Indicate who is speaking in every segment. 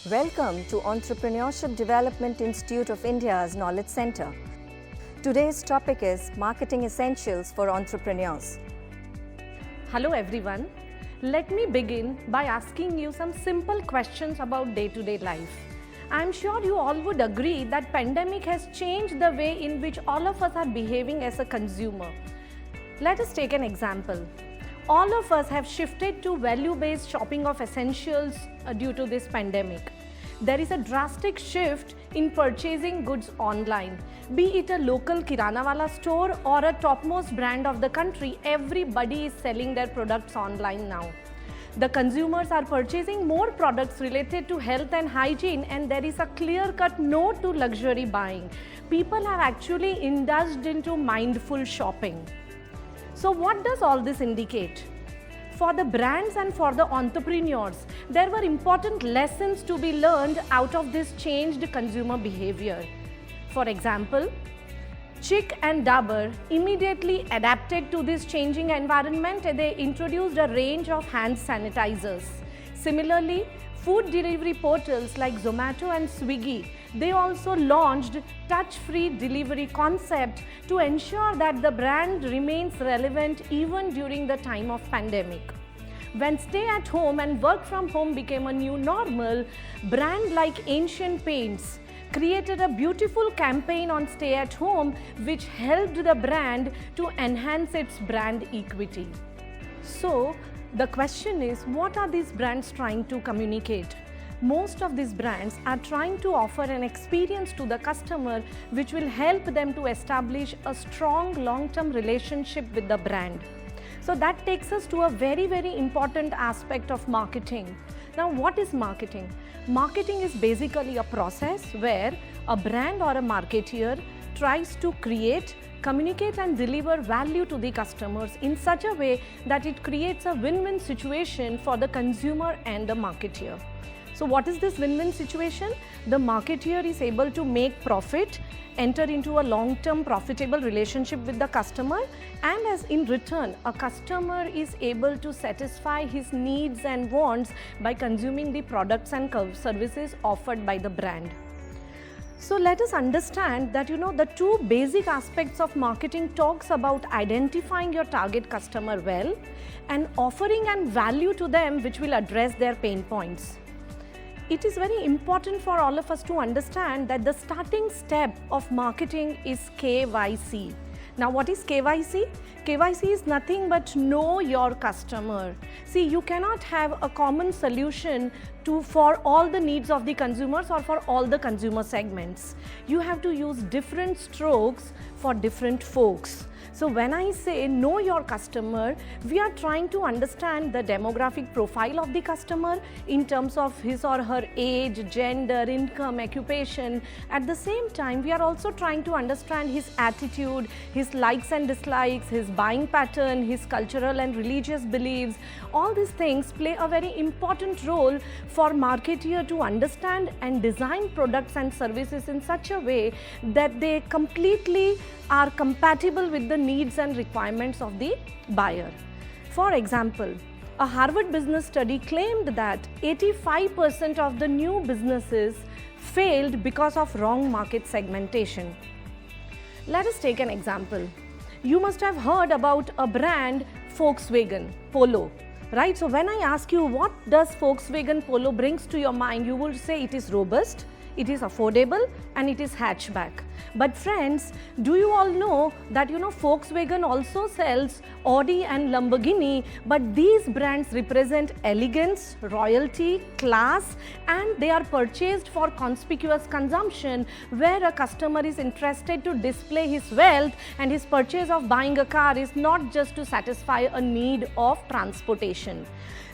Speaker 1: Welcome to Entrepreneurship Development Institute of India's Knowledge Center. Today's topic is Marketing Essentials for Entrepreneurs.
Speaker 2: Hello everyone. Let me begin by asking you some simple questions about day-to-day life. I'm sure you all would agree that pandemic has changed the way in which all of us are behaving as a consumer. Let us take an example. All of us have shifted to value-based shopping of essentials due to this pandemic. There is a drastic shift in purchasing goods online. Be it a local kirana wala store or a topmost brand of the country, everybody is selling their products online now. The consumers are purchasing more products related to health and hygiene, and there is a clear-cut no to luxury buying. People have actually indulged into mindful shopping. So what does all this indicate? For the brands and for the entrepreneurs, there were important lessons to be learned out of this changed consumer behavior. For example, Chic and Dabur immediately adapted to this changing environment and they introduced a range of hand sanitizers. Similarly, food delivery portals like Zomato and Swiggy, they also launched touch-free delivery concept to ensure that the brand remains relevant even during the time of pandemic. When stay at home and work from home became a new normal, brand like Asian Paints created a beautiful campaign on stay at home which helped the brand to enhance its brand equity. So, the question is, what are these brands trying to communicate? Most of these brands are trying to offer an experience to the customer which will help them to establish a strong long-term relationship with the brand. So that takes us to a very, very important aspect of marketing. Now, what is marketing? Marketing is basically a process where a brand or a marketeer tries to create, communicate and deliver value to the customers in such a way that it creates a win-win situation for the consumer and the marketeer. So what is this win-win situation? The marketeer is able to make profit, enter into a long-term profitable relationship with the customer, and as in return, a customer is able to satisfy his needs and wants by consuming the products and services offered by the brand. So let us understand that the two basic aspects of marketing talks about identifying your target customer well and offering and value to them which will address their pain points. It is very important for all of us to understand that the starting step of marketing is KYC. Now, what is KYC? KYC is nothing but know your customer. See, you cannot have a common solution for all the needs of the consumers or for all the consumer segments. You have to use different strokes for different folks. So when I say know your customer, we are trying to understand the demographic profile of the customer in terms of his or her age, gender, income, occupation. At the same time, we are also trying to understand his attitude, his likes and dislikes, his buying pattern, his cultural and religious beliefs. All these things play a very important role for marketeer to understand and design products and services in such a way that they completely are compatible with the needs and requirements of the buyer. For example, a Harvard business study claimed that 85% of the new businesses failed because of wrong market segmentation. Let us take an example. You must have heard about a brand Volkswagen Polo, right? So when I ask you what does Volkswagen Polo brings to your mind, you will say it is robust, it is affordable and it is hatchback. But friends, do you all know that Volkswagen also sells Audi and Lamborghini, but these brands represent elegance, royalty, class, and they are purchased for conspicuous consumption where a customer is interested to display his wealth, and his purchase of buying a car is not just to satisfy a need of transportation.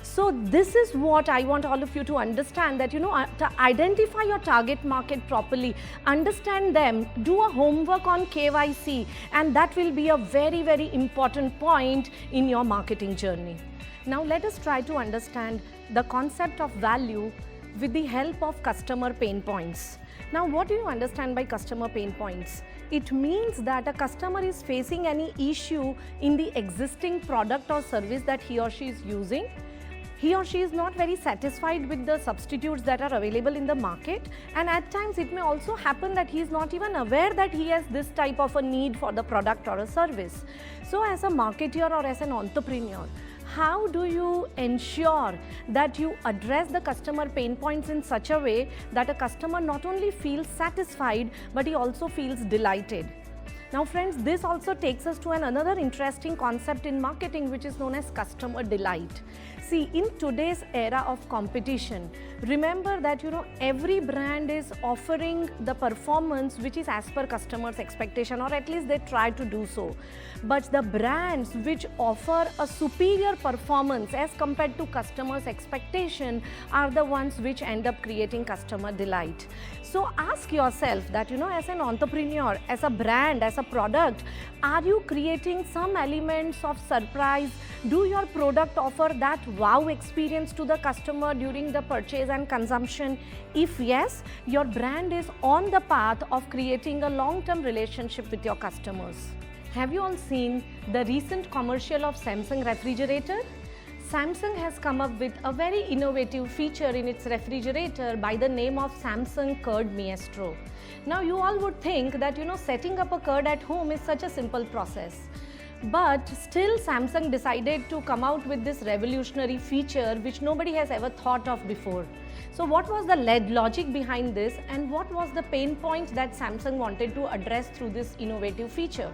Speaker 2: So this is what I want all of you to understand, that to identify your target market properly, understand them, do a homework on KYC, and that will be a very, very important point in your marketing journey. Now let us try to understand the concept of value with the help of customer pain points. Now what do you understand by customer pain points? It means that a customer is facing any issue in the existing product or service that he or she is using, he or she is not very satisfied with the substitutes that are available in the market, and at times it may also happen that he is not even aware that he has this type of a need for the product or a service. So as a marketer or as an entrepreneur, how do you ensure that you address the customer pain points in such a way that a customer not only feels satisfied but he also feels delighted? Now friends, this also takes us to another interesting concept in marketing, which is known as customer delight. See, in today's era of competition, remember that every brand is offering the performance which is as per customers' expectation, or at least they try to do so. But the brands which offer a superior performance as compared to customers' expectation are the ones which end up creating customer delight. So ask yourself that as an entrepreneur, as a brand, as a product, are you creating some elements of surprise? Do your product offer that wow experience to the customer during the purchase and consumption? If yes, your brand is on the path of creating a long-term relationship with your customers. Have you all seen the recent commercial of Samsung refrigerator? Samsung has come up with a very innovative feature in its refrigerator by the name of Samsung Curd Maestro. Now you all would think that setting up a curd at home is such a simple process. But still Samsung decided to come out with this revolutionary feature which nobody has ever thought of before. So what was the logic behind this, and what was the pain point that Samsung wanted to address through this innovative feature?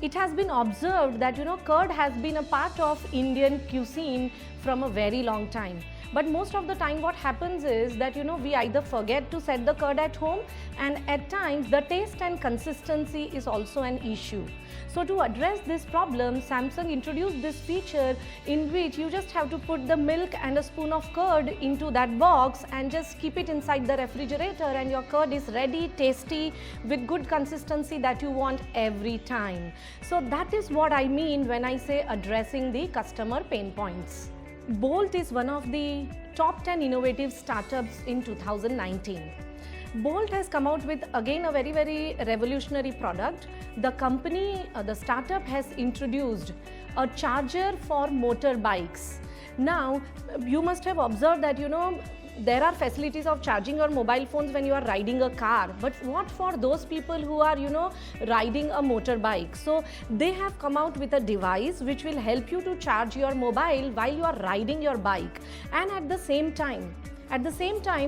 Speaker 2: It has been observed that curd has been a part of Indian cuisine from a very long time. But most of the time what happens is that we either forget to set the curd at home, and at times the taste and consistency is also an issue. So to address this problem, Samsung introduced this feature in which you just have to put the milk and a spoon of curd into that box and just keep it inside the refrigerator, and your curd is ready, tasty, with good consistency that you want every time. So that is what I mean when I say addressing the customer pain points. Bolt is one of the top 10 innovative startups in 2019. Bolt has come out with again a very revolutionary product. The company, the startup has introduced a charger for motorbikes. Now you must have observed that there are facilities of charging your mobile phones when you are riding a car, but what for those people who are riding a motorbike? So they have come out with a device which will help you to charge your mobile while you are riding your bike. And at the same time,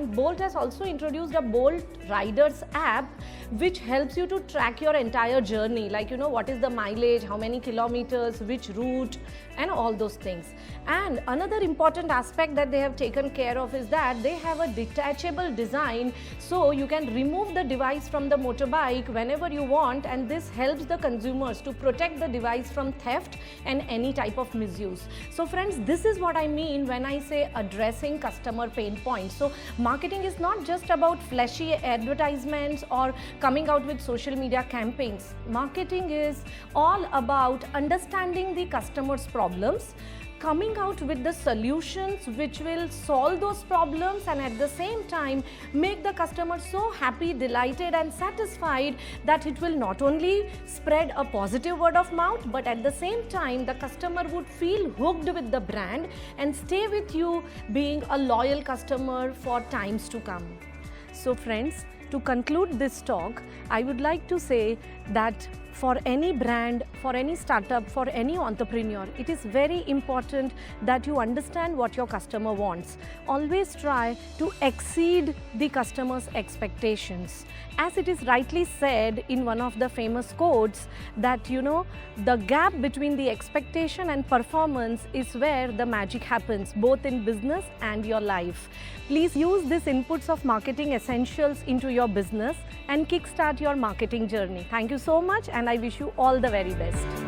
Speaker 2: Bolt has also introduced a Bolt Riders app which helps you to track your entire journey, like what is the mileage, how many kilometers, which route, and all those things. And another important aspect that they have taken care of is that they have a detachable design, so you can remove the device from the motorbike whenever you want, and this helps the consumers to protect the device from theft and any type of misuse. So friends, this is what I mean when I say addressing customer pain points. So marketing is not just about flashy advertisements or coming out with social media campaigns. Marketing is all about understanding the customer's problems, coming out with the solutions which will solve those problems, and at the same time make the customer so happy, delighted and satisfied that it will not only spread a positive word of mouth, but at the same time the customer would feel hooked with the brand and stay with you, being a loyal customer for times to come. So friends, to conclude this talk, I would like to say that for any brand, for any startup, for any entrepreneur, it is very important that you understand what your customer wants. Always try to exceed the customer's expectations. As it is rightly said in one of the famous quotes that the gap between the expectation and performance is where the magic happens, both in business and your life. Please use these inputs of marketing essentials into your business and kickstart your marketing journey. Thank you so much, and I wish you all the very best.